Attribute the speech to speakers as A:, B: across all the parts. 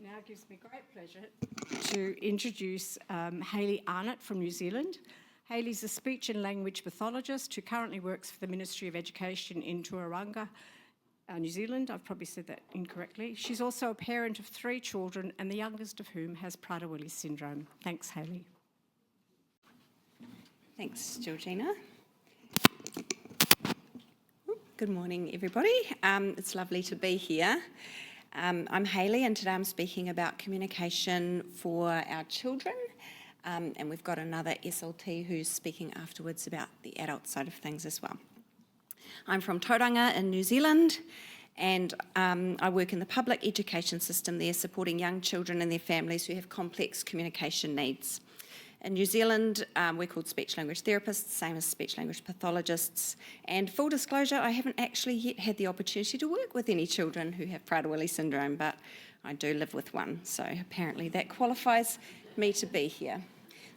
A: Now it gives me great pleasure to introduce Hayley Arnott from New Zealand. Hayley's a speech and language pathologist who currently works for the Ministry of Education in Tauranga, New Zealand. I've probably said that incorrectly. She's also a parent of 3 children, and the youngest of whom has Prader-Willi syndrome. Thanks, Hayley.
B: Thanks, Georgina. Good morning, everybody. It's lovely to be here. I'm Hayley, and today I'm speaking about communication for our children. And we've got another SLT who's speaking afterwards about the adult side of things as well. I'm from Tauranga in New Zealand, and I work in the public education system there, supporting young children and their families who have complex communication needs. In New Zealand, we're called speech-language therapists, same as speech-language pathologists. And full disclosure, I haven't actually yet had the opportunity to work with any children who have Prader-Willi syndrome, but I do live with one, so apparently that qualifies me to be here.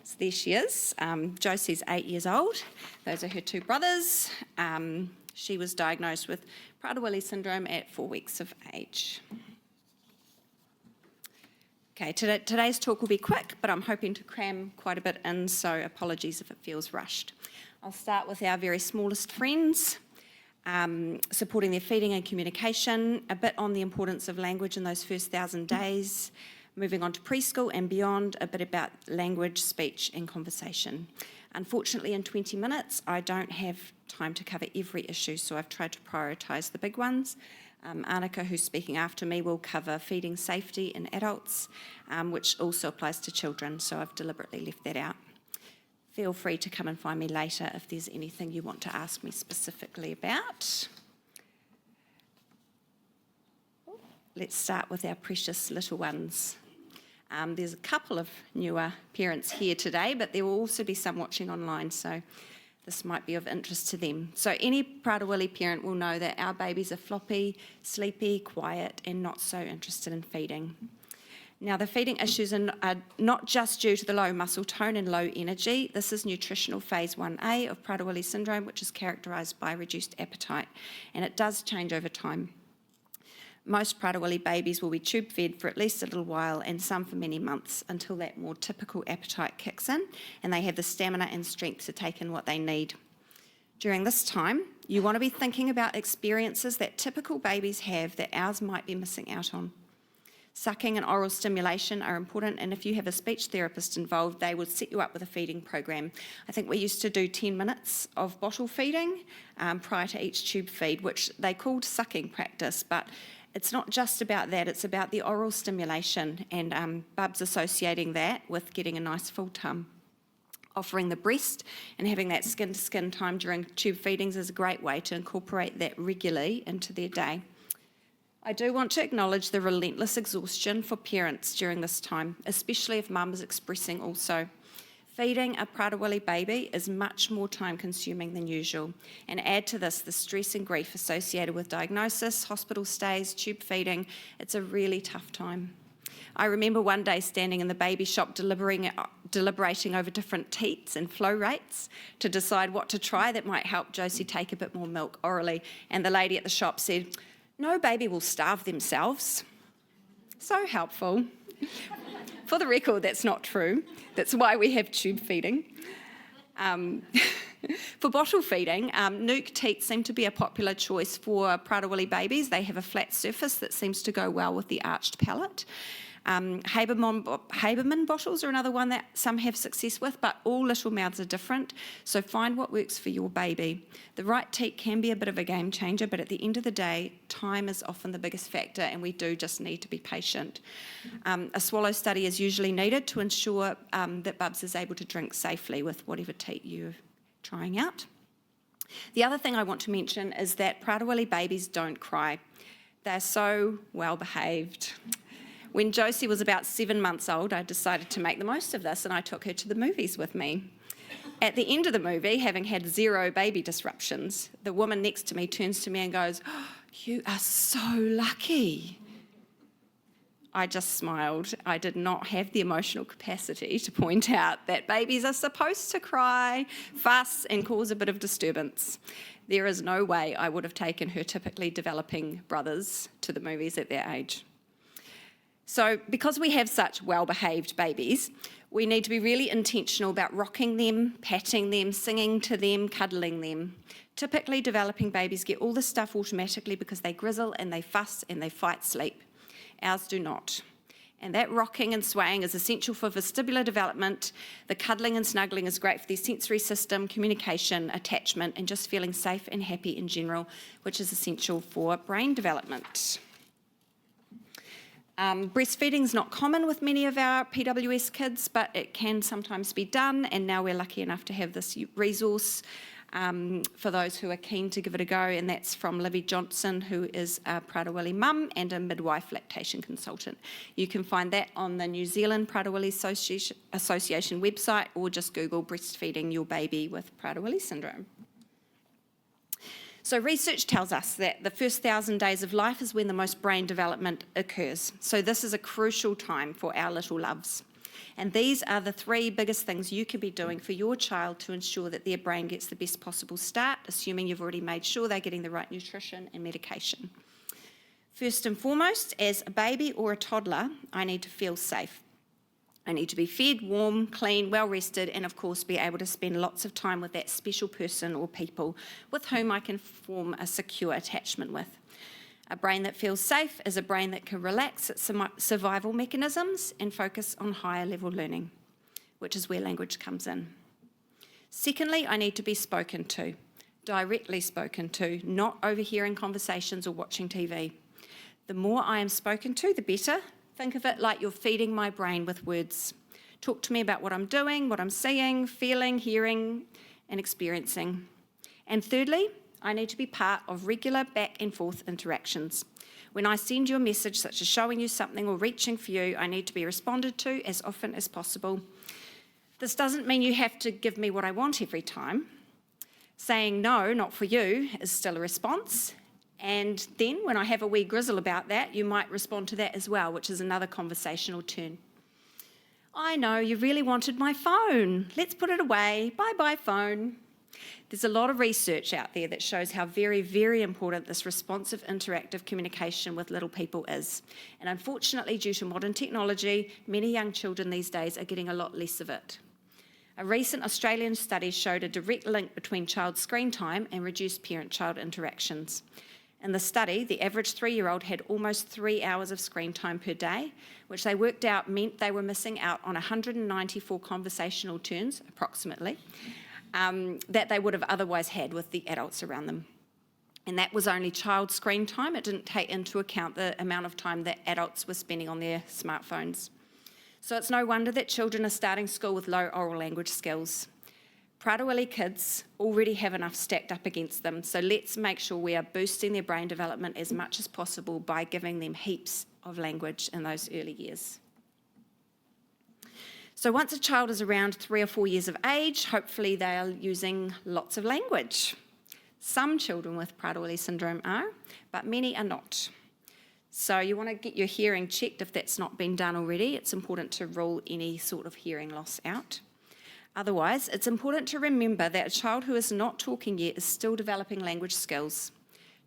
B: So there she is. Josie's 8 years old. Those are her 2 brothers. She was diagnosed with Prader-Willi syndrome at 4 weeks of age. Okay, today's talk will be quick, but I'm hoping to cram quite a bit in, so apologies if it feels rushed. I'll start with our very smallest friends, supporting their feeding and communication, a bit on the importance of language in those first 1,000 days, moving on to preschool and beyond, a bit about language, speech and conversation. Unfortunately, in 20 minutes, I don't have time to cover every issue, so I've tried to prioritise the big ones. Annika, who's speaking after me, will cover feeding safety in adults, which also applies to children, so I've deliberately left that out. Feel free to come and find me later if there's anything you want to ask me specifically about. Let's start with our precious little ones. There's a couple of newer parents here today, but there will also be some watching online, so this might be of interest to them. So any Prader-Willi parent will know that our babies are floppy, sleepy, quiet, and not so interested in feeding. Now, the feeding issues are not just due to the low muscle tone and low energy. This is nutritional phase 1A of Prader-Willi syndrome, which is characterised by reduced appetite, and it does change over time. Most Prader-Willi babies will be tube-fed for at least a little while, and some for many months, until that more typical appetite kicks in and they have the stamina and strength to take in what they need. During this time, you want to be thinking about experiences that typical babies have that ours might be missing out on. Sucking and oral stimulation are important, and if you have a speech therapist involved, they will set you up with a feeding program. I think we used to do 10 minutes of bottle feeding prior to each tube feed, which they called sucking practice, but it's not just about that, it's about the oral stimulation, and Bub's associating that with getting a nice full tum. Offering the breast and having that skin-to-skin time during tube feedings is a great way to incorporate that regularly into their day. I do want to acknowledge the relentless exhaustion for parents during this time, especially if mum is expressing also. Feeding a Prader-Willi baby is much more time-consuming than usual, and add to this the stress and grief associated with diagnosis, hospital stays, tube feeding. It's a really tough time. I remember one day standing in the baby shop deliberating over different teats and flow rates to decide what to try that might help Josie take a bit more milk orally, and the lady at the shop said, "No baby will starve themselves." So helpful. For the record, that's not true. That's why we have tube feeding. For bottle feeding, Nuke teats seem to be a popular choice for Prader-Willi babies. They have a flat surface that seems to go well with the arched palate. Haberman bottles are another one that some have success with, but all little mouths are different, so find what works for your baby. The right teat can be a bit of a game changer, but at the end of the day, time is often the biggest factor, and we do just need to be patient. A swallow study is usually needed to ensure that Bubs is able to drink safely with whatever teat you're trying out. The other thing I want to mention is that Prader-Willi babies don't cry. They're so well behaved. When Josie was about 7 months old, I decided to make the most of this, and I took her to the movies with me. At the end of the movie, having had 0 baby disruptions, the woman next to me turns to me and goes, "Oh, you are so lucky." I just smiled. I did not have the emotional capacity to point out that babies are supposed to cry, fuss, and cause a bit of disturbance. There is no way I would have taken her typically developing brothers to the movies at their age. So because we have such well-behaved babies, we need to be really intentional about rocking them, patting them, singing to them, cuddling them. Typically, developing babies get all this stuff automatically because they grizzle and they fuss and they fight sleep. Ours do not. And that rocking and swaying is essential for vestibular development. The cuddling and snuggling is great for their sensory system, communication, attachment, and just feeling safe and happy in general, which is essential for brain development. Breastfeeding is not common with many of our PWS kids, but it can sometimes be done, and now we're lucky enough to have this resource for those who are keen to give it a go, and that's from Livy Johnson, who is a Prader-Willi mum and a midwife lactation consultant. You can find that on the New Zealand Prader-Willi Association website, or just Google breastfeeding your baby with Prader-Willi syndrome. So research tells us that the first 1,000 days of life is when the most brain development occurs. So this is a crucial time for our little loves. And these are the 3 biggest things you could be doing for your child to ensure that their brain gets the best possible start, assuming you've already made sure they're getting the right nutrition and medication. First and foremost, as a baby or a toddler, I need to feel safe. I need to be fed, warm, clean, well rested, and of course be able to spend lots of time with that special person or people with whom I can form a secure attachment with. A brain that feels safe is a brain that can relax its survival mechanisms and focus on higher level learning, which is where language comes in. Secondly, I need to be spoken to, directly spoken to, not overhearing conversations or watching TV. The more I am spoken to, the better. Think of it like you're feeding my brain with words. Talk to me about what I'm doing, what I'm seeing, feeling, hearing, and experiencing. And thirdly, I need to be part of regular back and forth interactions. When I send you a message such as showing you something or reaching for you, I need to be responded to as often as possible. This doesn't mean you have to give me what I want every time. Saying no, not for you, is still a response. And then when I have a wee grizzle about that, you might respond to that as well, which is another conversational turn. I know, you really wanted my phone. Let's put it away. Bye-bye, phone. There's a lot of research out there that shows how very, very important this responsive, interactive communication with little people is. And unfortunately, due to modern technology, many young children these days are getting a lot less of it. A recent Australian study showed a direct link between child screen time and reduced parent-child interactions. In the study, the average 3-year-old had almost 3 hours of screen time per day, which they worked out meant they were missing out on 194 conversational turns, approximately, that they would have otherwise had with the adults around them. And that was only child screen time. It didn't take into account the amount of time that adults were spending on their smartphones. So it's no wonder that children are starting school with low oral language skills. Prader-Willi kids already have enough stacked up against them, so let's make sure we are boosting their brain development as much as possible by giving them heaps of language in those early years. So once a child is around 3 or 4 years of age, hopefully they are using lots of language. Some children with Prader-Willi syndrome are, but many are not. So you want to get your hearing checked if that's not been done already. It's important to rule any sort of hearing loss out. Otherwise, it's important to remember that a child who is not talking yet is still developing language skills.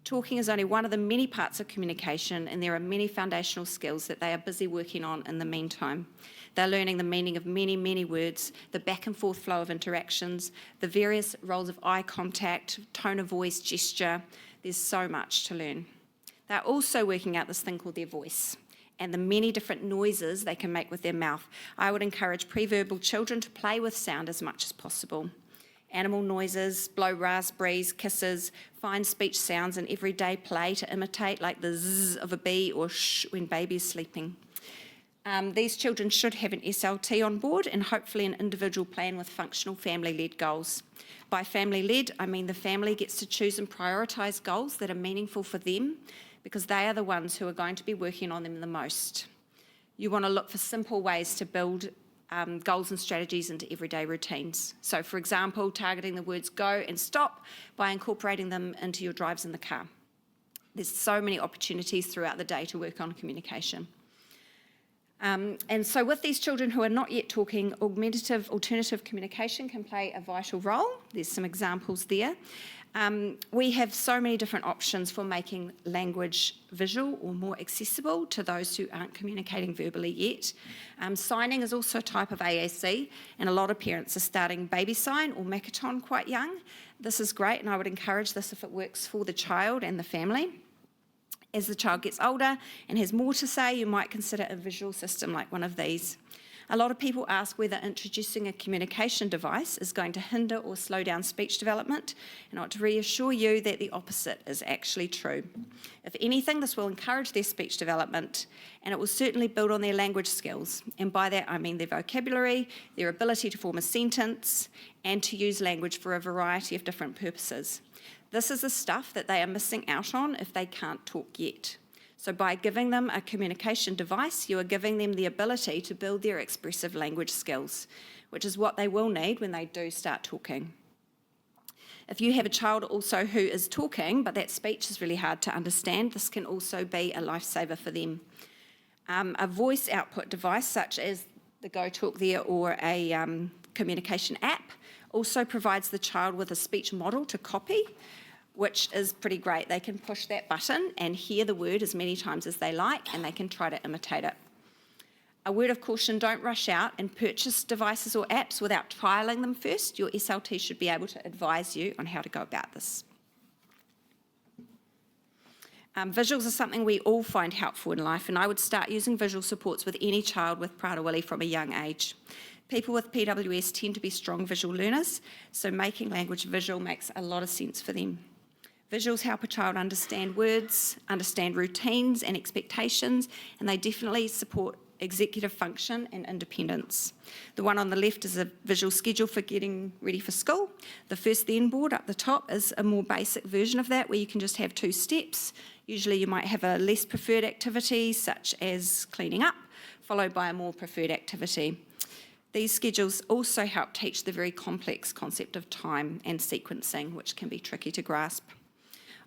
B: Talking is only one of the many parts of communication, and there are many foundational skills that they are busy working on in the meantime. They're learning the meaning of many, many words, the back and forth flow of interactions, the various roles of eye contact, tone of voice, gesture. There's so much to learn. They're also working out this thing called their voice and the many different noises they can make with their mouth. I would encourage pre-verbal children to play with sound as much as possible. Animal noises, blow raspberries, kisses, fine speech sounds in everyday play to imitate, like the zzz of a bee or shh when baby is sleeping. These children should have an SLT on board and hopefully an individual plan with functional family-led goals. By family-led, I mean the family gets to choose and prioritise goals that are meaningful for them, because they are the ones who are going to be working on them the most. You want to look for simple ways to build goals and strategies into everyday routines. So, for example, targeting the words go and stop by incorporating them into your drives in the car. There's so many opportunities throughout the day to work on communication. And so with these children who are not yet talking, alternative communication can play a vital role. There's some examples there. We have so many different options for making language visual or more accessible to those who aren't communicating verbally yet. Signing is also a type of AAC, and a lot of parents are starting baby sign or Makaton quite young. This is great, and I would encourage this if it works for the child and the family. As the child gets older and has more to say, you might consider a visual system like one of these. A lot of people ask whether introducing a communication device is going to hinder or slow down speech development, and I want to reassure you that the opposite is actually true. If anything, this will encourage their speech development, and it will certainly build on their language skills. And by that, I mean their vocabulary, their ability to form a sentence, and to use language for a variety of different purposes. This is the stuff that they are missing out on if they can't talk yet. So by giving them a communication device, you are giving them the ability to build their expressive language skills, which is what they will need when they do start talking. If you have a child also who is talking, but that speech is really hard to understand, this can also be a lifesaver for them. A voice output device such as the GoTalk there or a communication app also provides the child with a speech model to copy, which is pretty great. They can push that button and hear the word as many times as they like, and they can try to imitate it. A word of caution, don't rush out and purchase devices or apps without trialling them first. Your SLT should be able to advise you on how to go about this. Visuals are something we all find helpful in life, and I would start using visual supports with any child with Prader-Willi from a young age. People with PWS tend to be strong visual learners, so making language visual makes a lot of sense for them. Visuals help a child understand words, understand routines and expectations, and they definitely support executive function and independence. The one on the left is a visual schedule for getting ready for school. The first then board up the top is a more basic version of that where you can just have 2 steps. Usually you might have a less preferred activity such as cleaning up, followed by a more preferred activity. These schedules also help teach the very complex concept of time and sequencing, which can be tricky to grasp.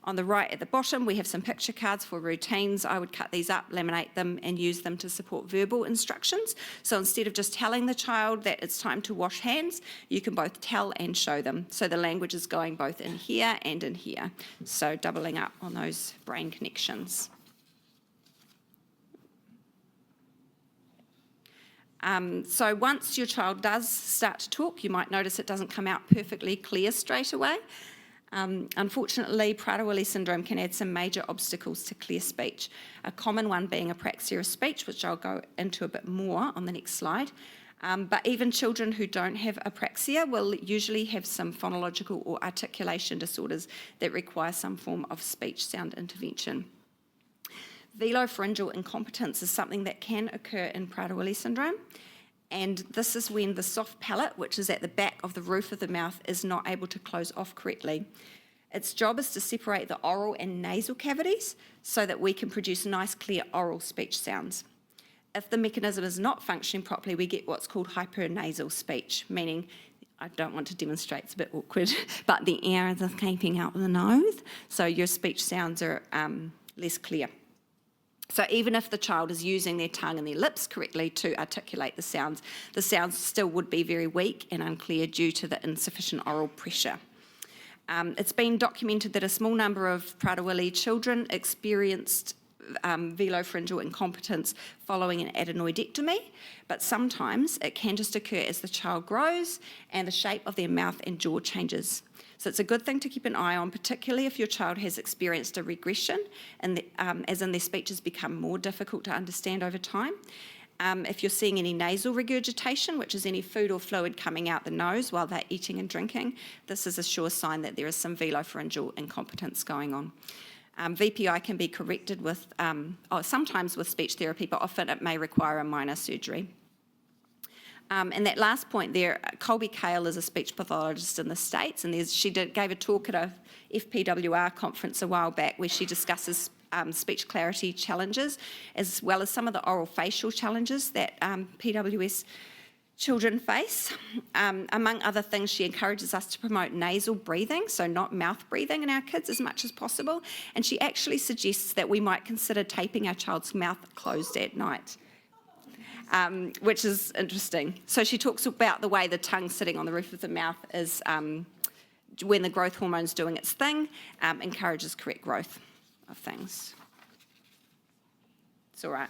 B: On the right at the bottom, we have some picture cards for routines. I would cut these up, laminate them, and use them to support verbal instructions. So instead of just telling the child that it's time to wash hands, you can both tell and show them. So the language is going both in here and in here. So doubling up on those brain connections. So once your child does start to talk, you might notice it doesn't come out perfectly clear straight away. Unfortunately, Prader-Willi syndrome can add some major obstacles to clear speech, a common one being apraxia of speech, which I'll go into a bit more on the next slide. But even children who don't have apraxia will usually have some phonological or articulation disorders that require some form of speech sound intervention. Velopharyngeal incompetence is something that can occur in Prader-Willi syndrome. And this is when the soft palate, which is at the back of the roof of the mouth, is not able to close off correctly. Its job is to separate the oral and nasal cavities so that we can produce nice, clear oral speech sounds. If the mechanism is not functioning properly, we get what's called hypernasal speech, meaning, I don't want to demonstrate, it's a bit awkward, but the air is escaping out of the nose, so your speech sounds are less clear. So even if the child is using their tongue and their lips correctly to articulate the sounds still would be very weak and unclear due to the insufficient oral pressure. It's been documented that a small number of Prader-Willi children experienced velopharyngeal incompetence following an adenoidectomy, but sometimes it can just occur as the child grows and the shape of their mouth and jaw changes. So it's a good thing to keep an eye on, particularly if your child has experienced a regression, and as in their speech has become more difficult to understand over time. If you're seeing any nasal regurgitation, which is any food or fluid coming out the nose while they're eating and drinking, this is a sure sign that there is some velopharyngeal incompetence going on. VPI can be corrected with, sometimes with speech therapy, but often it may require a minor surgery. And that last point there, Colby Cale is a speech pathologist in the States, and she gave a talk at a FPWR conference a while back where she discusses speech clarity challenges, as well as some of the oral facial challenges that PWS children face. Among other things, she encourages us to promote nasal breathing, so not mouth breathing in our kids as much as possible, and she actually suggests that we might consider taping our child's mouth closed at night. which is interesting. So she talks about the way the tongue sitting on the roof of the mouth is, when the growth hormone's doing its thing, encourages correct growth of things. It's all right.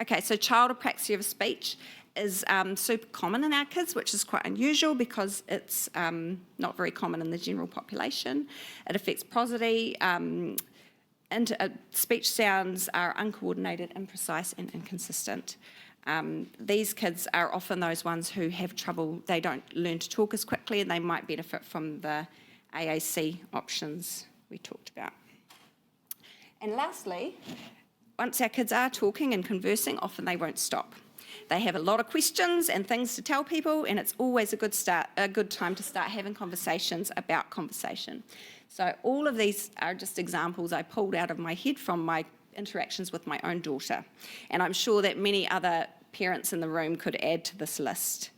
B: Okay, so child apraxia of speech is super common in our kids, which is quite unusual because it's not very common in the general population. It affects prosody, and speech sounds are uncoordinated, imprecise and inconsistent. These kids are often those ones who have trouble, they don't learn to talk as quickly, and they might benefit from the AAC options we talked about. And lastly, once our kids are talking and conversing, often they won't stop. They have a lot of questions and things to tell people, and it's always a good time to start having conversations about conversation. So all of these are just examples I pulled out of my head from my interactions with my own daughter, and I'm sure that many other parents in the room could add to this list.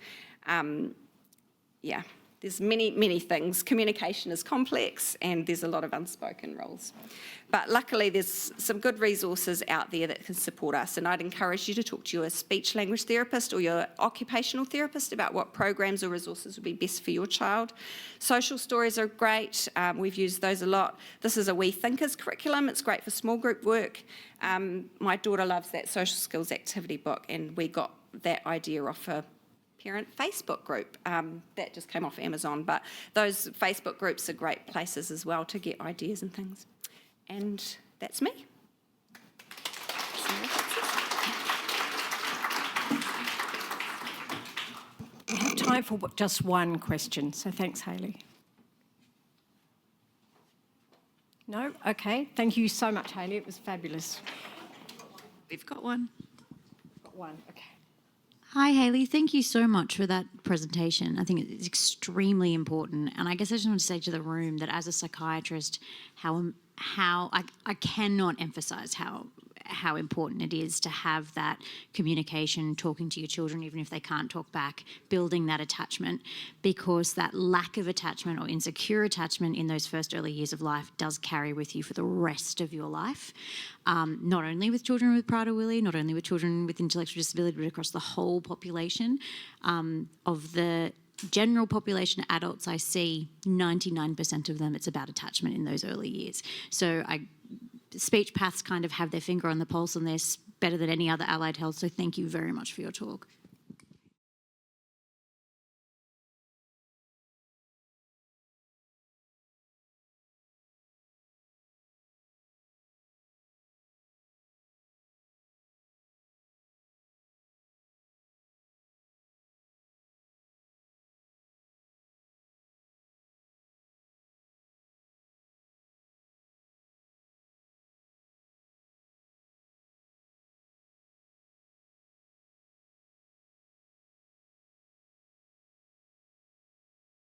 B: There's many things. Communication is complex, and there's a lot of unspoken rules. But luckily, there's some good resources out there that can support us, and I'd encourage you to talk to your speech language therapist or your occupational therapist about what programs or resources would be best for your child. Social stories are great. We've used those a lot. This is a We Thinkers curriculum. It's great for small group work. My daughter loves that social skills activity book, and we got that idea off a parent Facebook group that just came off Amazon, but those Facebook groups are great places as well to get ideas and things. And that's me.
A: We have time for just one question, so thanks, Hayley. No? Okay. Thank you so much, Hayley. It was fabulous.
C: We've got one.
A: Got one, okay.
C: Hi, Hayley. Thank you so much for that presentation. I think it's extremely important. And I guess I just want to say to the room that as a psychiatrist, how I cannot emphasise how important it is to have that communication, talking to your children, even if they can't talk back, building that attachment, because that lack of attachment or insecure attachment in those first early years of life does carry with you for the rest of your life. Not only with children with Prader-Willi, not only with children with intellectual disability, but across the whole population. Of the general population adults I see, 99% of them, it's about attachment in those early years. So speech paths kind of have their finger on the pulse on this better than any other allied health, so thank you very much for your talk.